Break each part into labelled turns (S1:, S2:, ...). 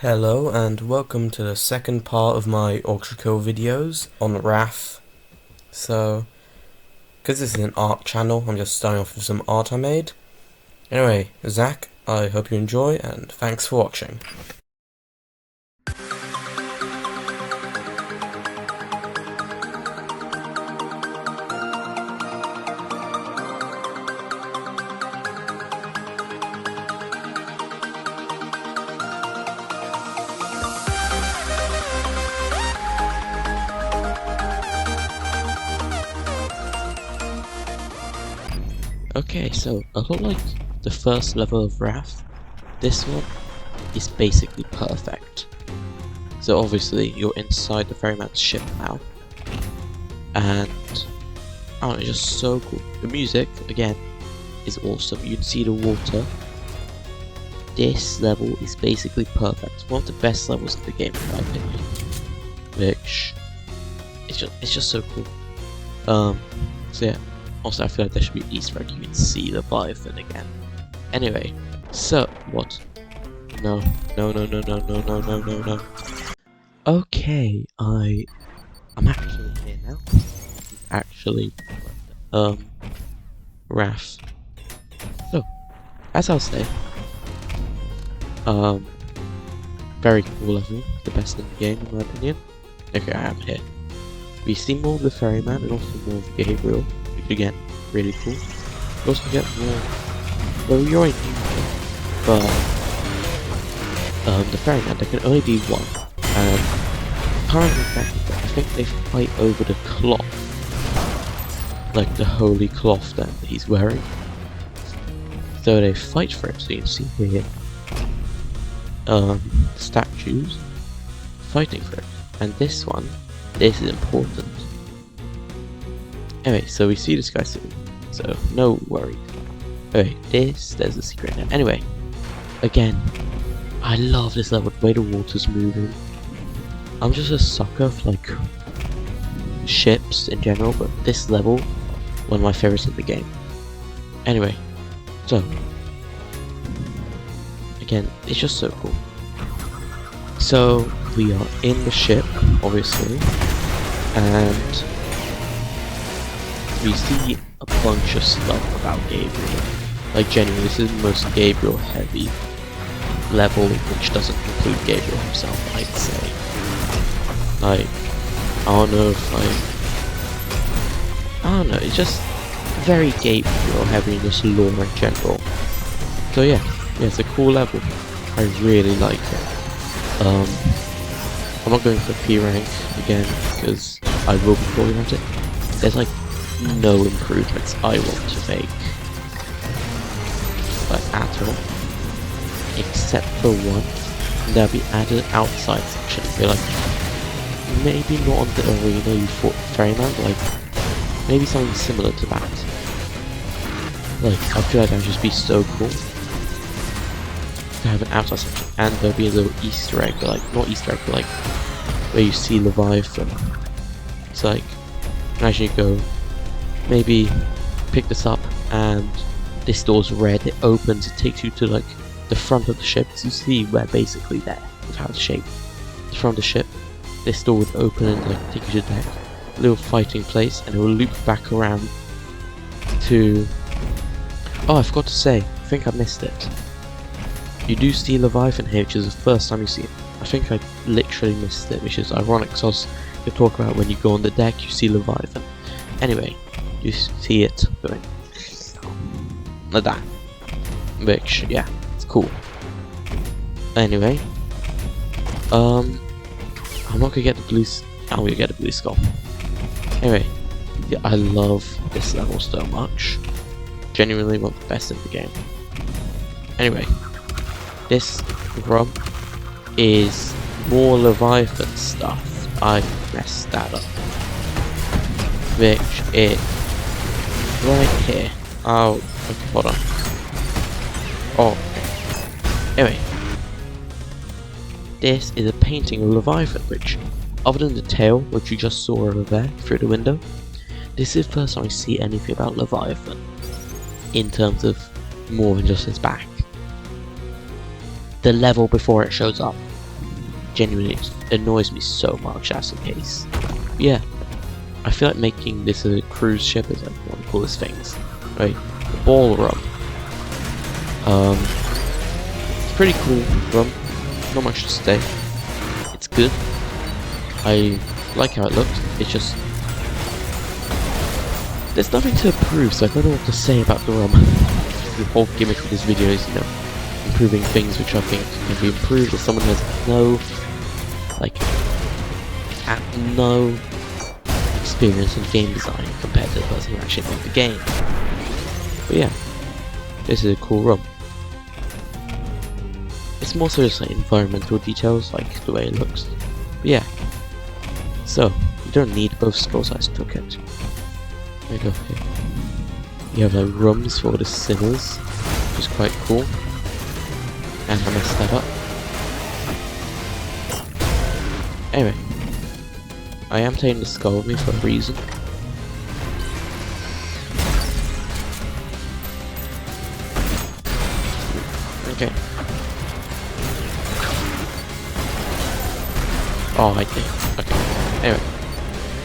S1: Hello and welcome to the second part of my Ultrakill videos on Wrath. So, because this is an art channel, I'm just starting off with some art I made. Anyway, Zach, I hope you enjoy and thanks for watching.
S2: Okay, so a lot like the first level of Wrath, this one is basically perfect. So obviously you're inside the ferryman's ship now, and oh, it's just so cool. The music, again, is awesome. You can see the water. This level is basically perfect. It's one of the best levels of the game in my opinion, which it's just so cool. So yeah. Also, I feel like there should be an Easter egg. You can see the Leviathan again. Anyway, so what? No. Okay, I'm actually here now. Actually, Wrath. So, as I'll say, very cool level, the best in the game in my opinion. Okay, I am here. We see more of the ferryman and also more of Gabriel. Again, really cool. You also get more. Well, you're in Union, but the ferryman there can only be one, and apparently I think they fight over the cloth, like the holy cloth that he's wearing. So they fight for it. So you can see here, statues fighting for it, and this is important. Anyway, so we see this guy soon, so no worries. Okay, there's a secret now. Anyway, again, I love this level, the way the water's moving. I'm just a sucker for like ships in general, but this level, one of my favorites in the game. Anyway, so again, it's just so cool. So we are in the ship, obviously, and we see a bunch of stuff about Gabriel. Like genuinely, this is the most Gabriel heavy level, which doesn't include Gabriel himself, I'd say. Like, I don't know, it's just very Gabriel heavy in this lore in general. So yeah, it's a cool level. I really like it. I'm not going for P rank again, because I will be talking about it. There's like no improvements I want to make, like at all, except for one that'll be added outside section. Be like, maybe not on the arena you fought ferryman, but like maybe something similar to that. Like I feel like that'd just be so cool to have an outside section, and there'll be a little Easter egg, but like not Easter egg, but like where you see Leviathan. It's like, imagine you go, maybe pick this up and this door's red, it opens, it takes you to like the front of the ship, so you see where basically there, with how it's shaped. The front of the ship, this door would open and like take you to the deck, a little fighting place, and it will loop back around to... Oh, I forgot to say, I think I missed it. You do see Leviathan here, which is the first time you see it. I think I literally missed it, which is ironic, because I was going to talk about when you go on the deck, you see Leviathan. Anyway, you see it going like that, which, yeah, it's cool. Anyway, I'm not gonna get the blue. I'm gonna get the blue skull. Anyway, yeah, I love this level so much. Genuinely one of the best in the game. Anyway, this room is more Leviathan stuff. I messed that up. Which is right here. Oh, okay, hold on. Oh, okay. Anyway, this is a painting of Leviathan, which, other than the tail, which you just saw over there through the window, this is the first time I see anything about Leviathan in terms of more than just his back. The level before it shows up genuinely annoys me so much that's the case. But yeah, I feel like making this a cruise ship is like one of the coolest things, right? The ball rum. It's a pretty cool rum. Not much to say. It's good. I like how it looks. It's just there's nothing to improve, so I don't know what to say about the rum. The whole gimmick of this video is, you know, improving things which I think can be improved if someone has no, like, no experience in game design compared to the person who actually made the game. But yeah, this is a cool rum. It's more so just like environmental details, like the way it looks. But yeah, so you don't need both scroll size toolkit. There you go. Here. You have like rums for the sinners, which is quite cool. And I messed that up. Anyway, I am taking the skull with me for a reason. Okay. Oh, I did. Okay. Anyway,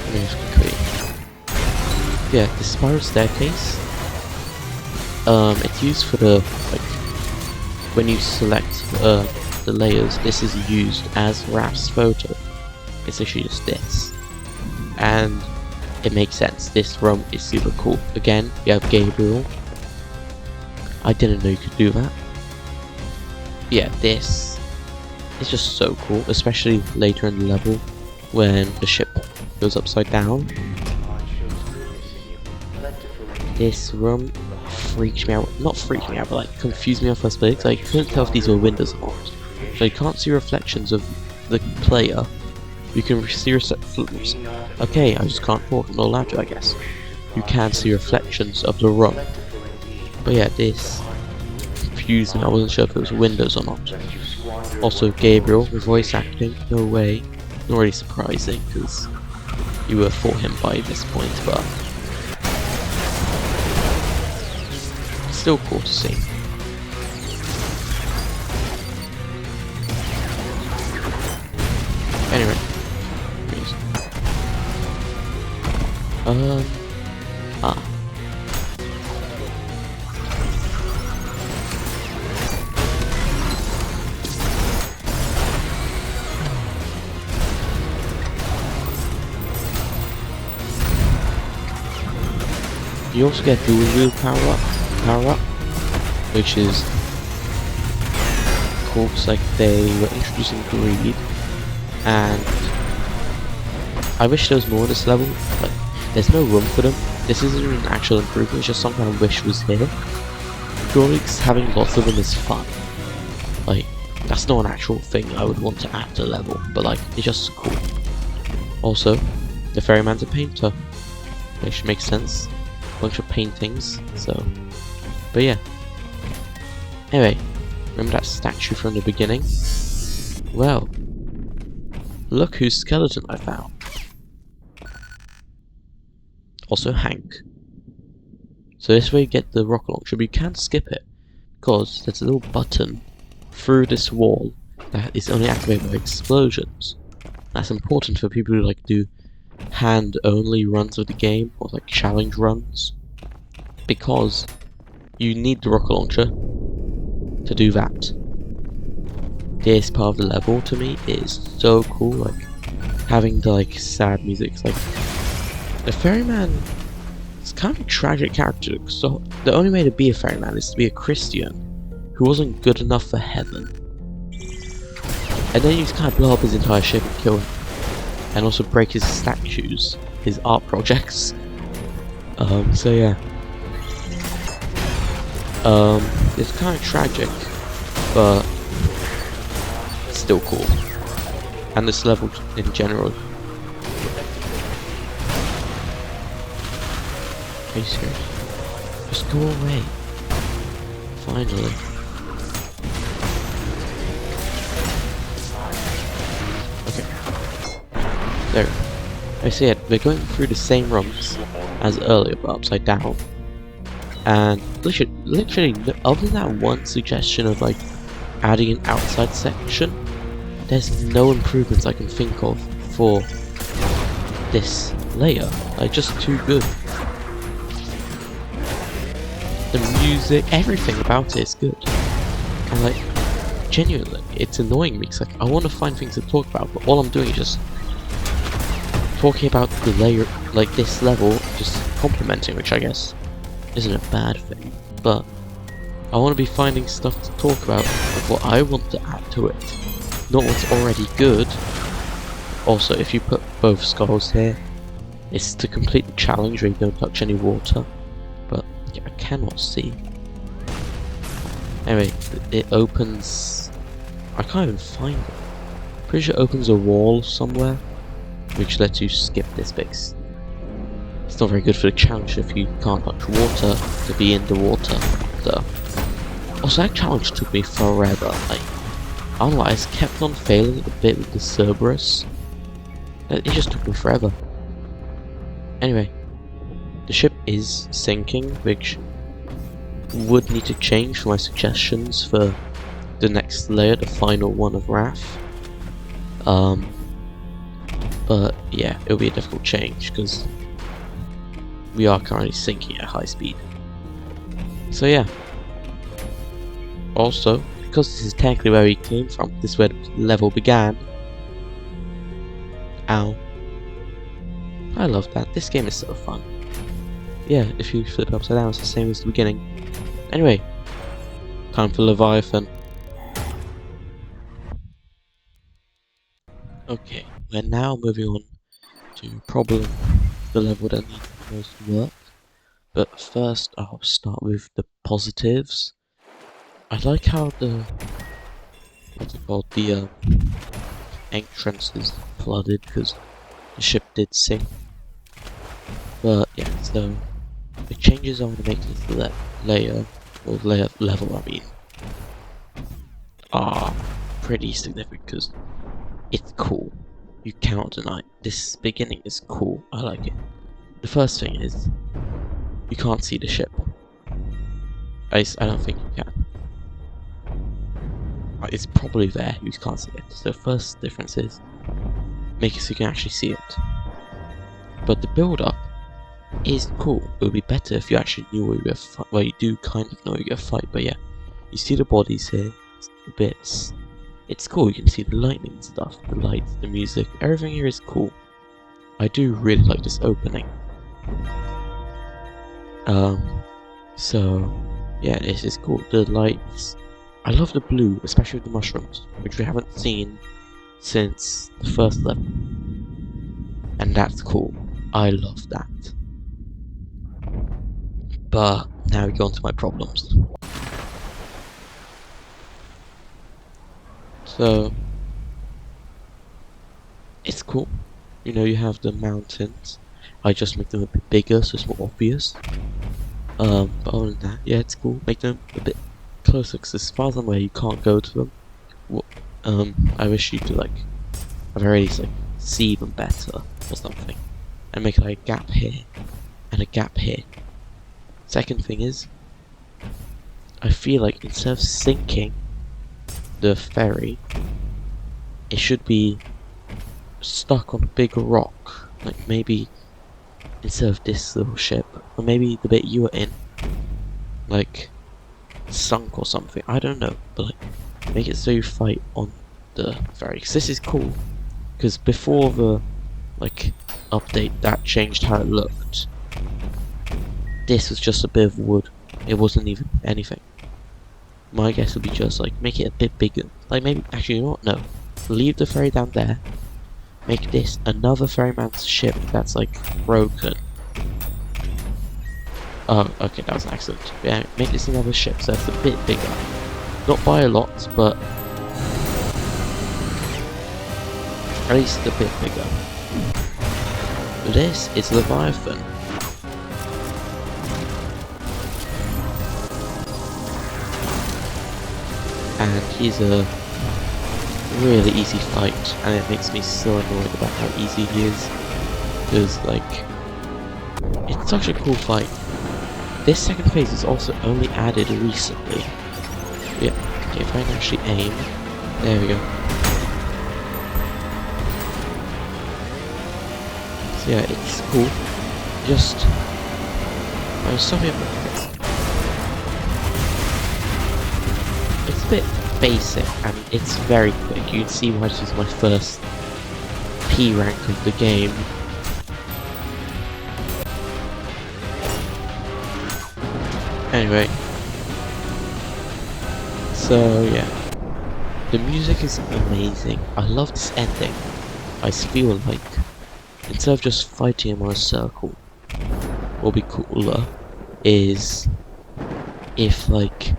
S2: let me just quickly. Yeah, the spiral staircase. It's used for the like when you select the layers. This is used as Raph's photo. It's actually just this, and it makes sense. This rum is super cool. Again, you have Gabriel. I didn't know you could do that. Yeah, this is just so cool, especially later in the level when the ship goes upside down. This rum freaked me out. Not freaked me out, but like confused me on first place. Like, I couldn't tell if these were windows or not. So you can't see reflections of the player. You can see okay, I just can't talk. I'm not allowed to, I guess. You can see reflections of the rum. But yeah, this confused me. I wasn't sure if it was windows or not. Also, Gabriel with voice acting. No way. Not really surprising because you would have fought him by this point, but still cool to see. Anyway, you also get dual wheel power up, which is cool because like they were introducing greed, and I wish there was more in this level. Like, there's no room for them. This isn't an actual improvement, it's just something I wish was here. Purely because having lots of them is fun. Like, that's not an actual thing I would want to add to the level, but like, it's just cool. Also, the ferryman's a painter, which makes sense. Bunch of paintings, so. But yeah. Anyway, remember that statue from the beginning? Well, look whose skeleton I found. Also Hank. So this way you get the rocket launcher, but you can't skip it because there's a little button through this wall that is only activated by explosions. That's important for people who like do hand only runs of the game or like challenge runs, because you need the rocket launcher to do that. This part of the level to me is so cool, like having the like sad music. It's like the ferryman is kind of a tragic character, so the only way to be a ferryman is to be a Christian who wasn't good enough for heaven, and then you just kind of blow up his entire ship and kill him, and also break his statues, his art projects. So yeah. It's kind of tragic, but it's still cool. And this level in general. Are you serious? Just go away. Finally. Okay. There. I see it. We're going through the same rooms as earlier, but upside down. And literally, other than that one suggestion of like adding an outside section, there's no improvements I can think of for this layer. Like, just too good. The music, everything about it is good. And like, genuinely, it's annoying me because like, I want to find things to talk about, but all I'm doing is just talking about the layer, like this level, just complimenting, which I guess isn't a bad thing, but I want to be finding stuff to talk about of what I want to add to it, not what's already good. Also, if you put both skulls here, it's to complete the challenge where you don't touch any water, but yeah, I cannot see. Anyway, it opens... I can't even find it. Pretty sure it opens a wall somewhere, which lets you skip this bit. It's not very good for the challenge if you can't touch water to be in the water, so... Also, that challenge took me forever. Like, I don't know, I just kept on failing a bit with the Cerberus. It just took me forever. Anyway, the ship is sinking, which would need to change for my suggestions for the next layer, the final one of Wrath. But yeah, it'll be a difficult change because we are currently sinking at high speed. So yeah. Also, because this is technically where we came from, this is where the level began. Ow. I love that. This game is so fun. Yeah, if you flip it upside down, it's the same as the beginning. Anyway, time for Leviathan. Okay, we're now moving on to probably the level that needs the most work. But first, I'll start with the positives. I like how the... what's it called? The entrance is flooded because the ship did sink. But yeah, so the changes I want to make to this layer, or level I mean, are pretty significant because it's cool. You cannot deny this beginning is cool. I like it. The first thing is you can't see the ship. I don't think you can. It's probably there, you can't see it. So the first difference is make it so you can actually see it. But the build up is cool. It would be better if you actually knew where you were fight. Well, you do kind of know where you're gonna fight, but yeah. You see the bodies here, the bits. It's cool, you can see the lightning and stuff, the lights, the music, everything here is cool. I do really like this opening. So yeah, this is cool. The lights, I love the blue, especially with the mushrooms, which we haven't seen since the first level. And that's cool. I love that. But now we go on to my problems. So it's cool. You know, you have the mountains. I just make them a bit bigger so it's more obvious. But other than that, yeah, it's cool. Make them a bit closer because as far as I'm aware, you can't go to them. I wish you could like, at the very least, like see them better or something, and make like a gap here and a gap here. Second thing is, I feel like instead of sinking the ferry, it should be stuck on a big rock, like maybe instead of this little ship, or maybe the bit you were in, like sunk or something. I don't know, but like make it so you fight on the ferry. Because this is cool. Because before the like update, that changed how it looked. This was just a bit of wood. It wasn't even anything. My guess would be just like make it a bit bigger. Like maybe actually, you know what? No, leave the ferry down there. Make this another ferryman's ship that's like broken. Oh, okay, that was an accident. Yeah, make this another ship so it's a bit bigger. Not by a lot, but at least a bit bigger. This is Leviathan. And he's a really easy fight, and it makes me so annoyed about how easy he is. Because, like, it's such a cool fight. This second phase is also only added recently. Yeah, okay, if I can actually aim. There we go. yeah, it's cool. Just I'm sorry about this. It's a bit basic and it's very quick. You can see why this is my first P rank of the game. Anyway, so yeah, the music is amazing. I love this ending. I feel like instead of just fighting him on a circle, what would be cooler is if like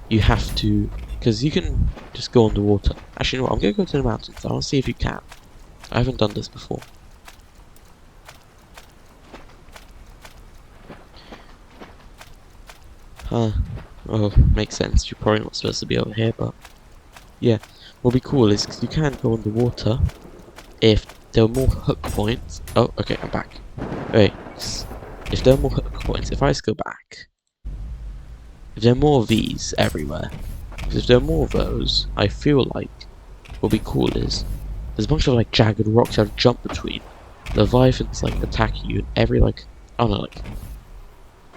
S2: you have to, because you can just go underwater. Actually, you know what? I'm gonna go to the mountains. I want to see if you can. I haven't done this before. Huh. Well, makes sense. You're probably not supposed to be over here, but yeah. What'll be cool is because you can go underwater if there are more hook points. Oh, okay, I'm back. Wait. If there are more hook points, if I just go back, if there are more of these everywhere, because if there are more of those, I feel like what'll be cool is there's a bunch of like jagged rocks you have to jump between. Leviathan's like attacking you, and every like I don't know, like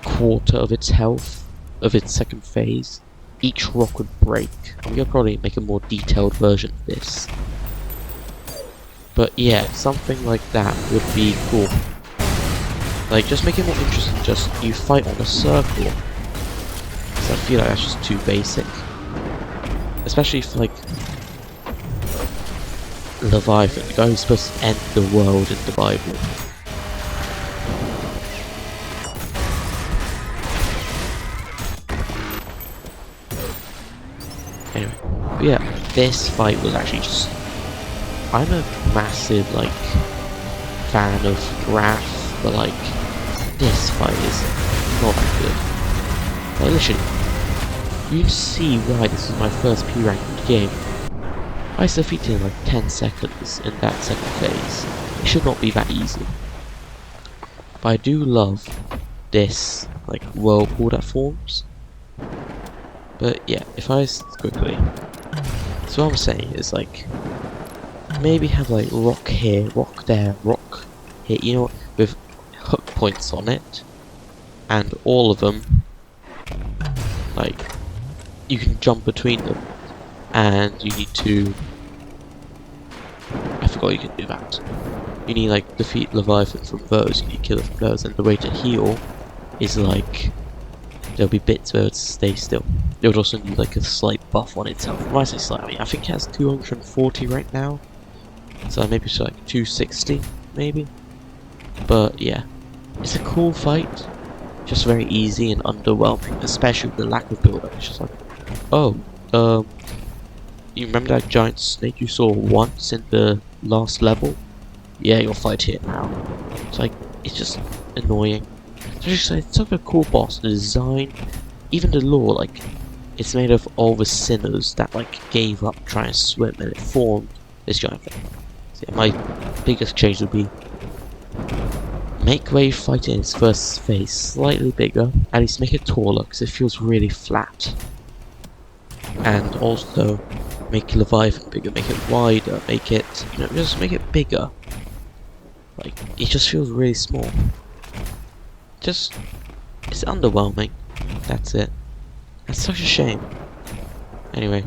S2: quarter of its health of its second phase, each rock would break. I'm gonna probably make a more detailed version of this. But yeah, something like that would be cool. Like, just make it more interesting, just you fight on a circle. Because I feel like that's just too basic. Especially if, like, Leviathan, the guy who's supposed to end the world in the Bible. Anyway, but yeah, this fight was actually just... I'm a massive, like, fan of Wrath, but, like, this fight is not that good. Like, literally, you can see why this is my first P rank in the game. I defeated in, like, 10 seconds in that second phase. It should not be that easy. But I do love this, like, whirlpool that forms. But, yeah, if I quickly... So what I'm saying is, like... Maybe have like rock here, rock there, rock here, you know, with hook points on it, and all of them, like, you can jump between them, and you need to, I forgot you can do that. You need like defeat Leviathan from those, you need to kill it from those, and the way to heal is like, there'll be bits where it stay still. It would also need like a slight buff on itself. Why I say slight, I mean, I think it has 240 right now. So maybe it's like 260, maybe. But yeah, it's a cool fight. Just very easy and underwhelming, especially with the lack of build-up. It's just like, oh, you remember that giant snake you saw once in the last level? Yeah, you'll fight here now. It's like, it's just annoying. It's such a cool boss. The design, even the lore, like, it's made of all the sinners that like gave up trying to swim, and it formed this giant thing. Yeah, my biggest change would be make Wave fight in its first phase slightly bigger, at least make it taller because it feels really flat. And also make Leviathan bigger, make it wider, make it, you know, just make it bigger. Like, it just feels really small. Just, it's underwhelming. That's it. That's such a shame. Anyway.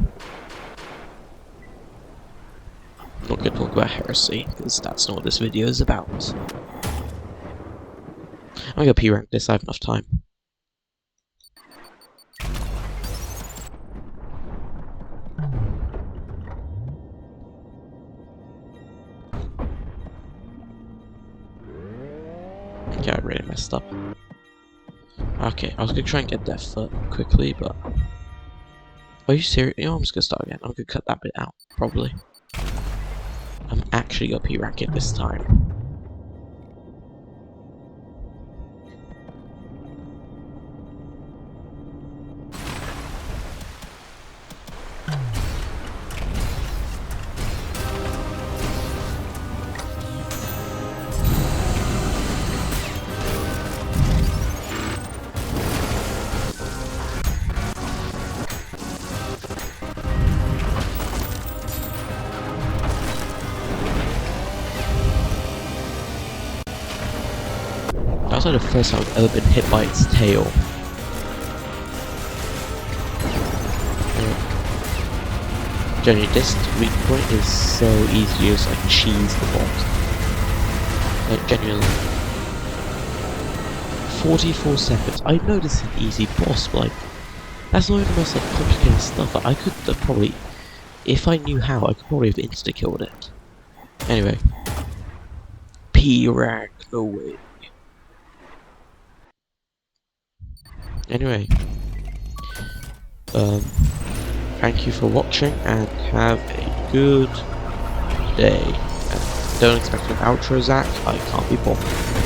S2: I'm not going to talk about heresy, because that's not what this video is about. I'm going to P-rank this, I have enough time. Okay, I really messed up. Okay, I was going to try and get that foot quickly, but... Are you serious? You know, I'm just going to start again. I'm going to cut that bit out, probably. I'm actually going to P-rank it this time. That's like the first time I've ever been hit by its tail. Generally, this weak point is so easy to just like cheese the boss. Like genuinely. 44 seconds. I know this is an easy boss, but like that's not even the most like complicated stuff. Like, I could have probably, if I knew how, I could probably have insta-killed it. Anyway. P-Rack away. Anyway. Thank you for watching and have a good day. And don't expect an outro, Zach. I can't be bothered.